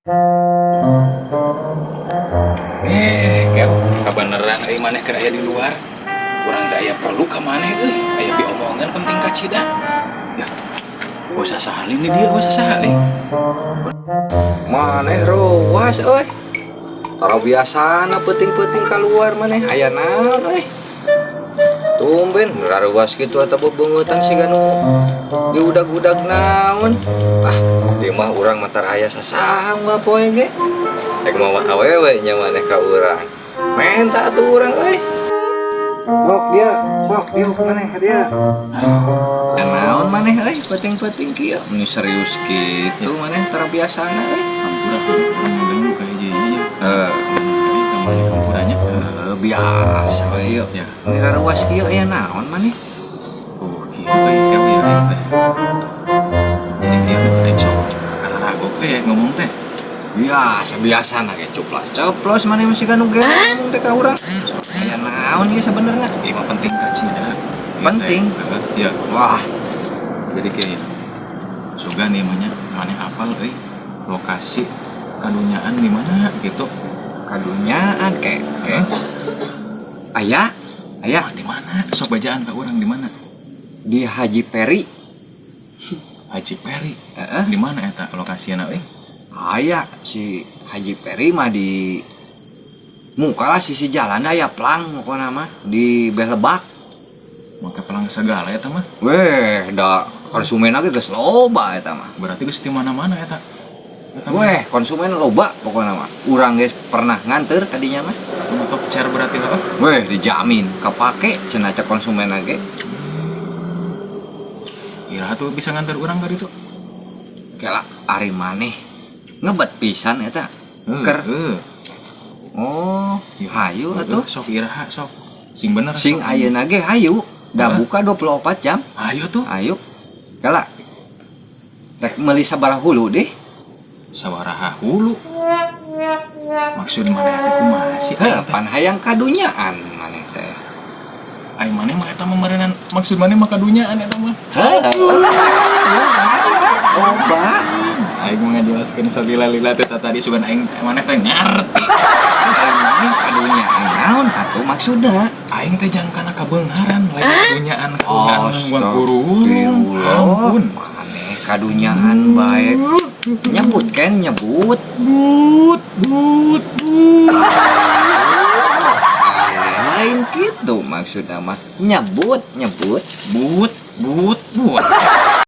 Kau kebeneran maneh keur aya di luar. Urang teh aya perlu ka maneh euy. Aya diomongan penting ka cida. Ya, gak usah sahalin nih dia, gak usah sahalin. Maneh ruas euy. Tara biasana peuting-peuting keluar maneh aya naon euy. Tumben raruas kitu eta bebeungutan siga nu diudag-udag naon. Ah, ieu mah urang mah tara aya sasaha mah poe ge. Rek mau awewe nya maneh ka urang. Menta atuh urang euy. Sok dia maneh ka dia. Naon maneh euy peuting-peuting kieu. Mun serius kitu maneh tara biasana euy. Hampura urang ngaganggu ka hiji-hiji ya. Maneh hampuranya. Biasa we yeuh. Ya. Ini raruas kieu aya naon maneh? Kieu bae keu ieu teh. Jadi dia rek sok rago teh ngomong teh. Biasa ge cuplas maneh masih kan uge ngomong teh ka urang. Aya naon ieu sabenerna? Ieu mah penting ka cida. Penting. Iya. Wah, Jadi kayak sogan nih namanya maneh hafal euy lokasi kadunyaan di mana gitu. kadunyaan kek. Aya Di mana? Sok bajaan ka urang di mana? di Haji Peri. Haji Peri. Di mana eta lokasiana euy? Aya si Haji Peri mah di muka lah sisi jalan aya plang pokona mah di Belebak. Maka pelang segala eta mah. Weh, da konsumen ge geus loba eta mah. Berarti geus di mana-mana eta. Weh, konsumen loba pokona mah. Urang geus pernah nganter ka dinya mah. Top chair berarti heeh. Weh, dijamin kapake cenah cek konsumen ge. Ira tuh bisa nganter urang ka ditu. Kela ari maneh ngebet pisan eta. Ker. Oh, hayu atuh. Sok iraha sok. Sing bener. Sing ayeuna ge hayu. Da buka 24 jam. Ayo tuh. Ayo. Kela. Rek meuli sabaraha hulu deh. Sabaraha hulu. Maksud maneh teh kumaha sih? Pan hayang kadunyaan maneh teh. Ai maneh mah eta mah meureunan maksud maneh mah kadunyaan eta mah. Loba. Aing mah ngajelaskeun salila-lila teh tadi sugan aing maneh teh ngarti. Maneh kadunyaan naon atuh maksudna? Aing teh jangkana kabeungaran lain kadunyaan Astagfirullah. Ampun. Maneh kadunyaan bae. Nyebut kan nyebut. Lain gitu maksudna mah nyebut. But.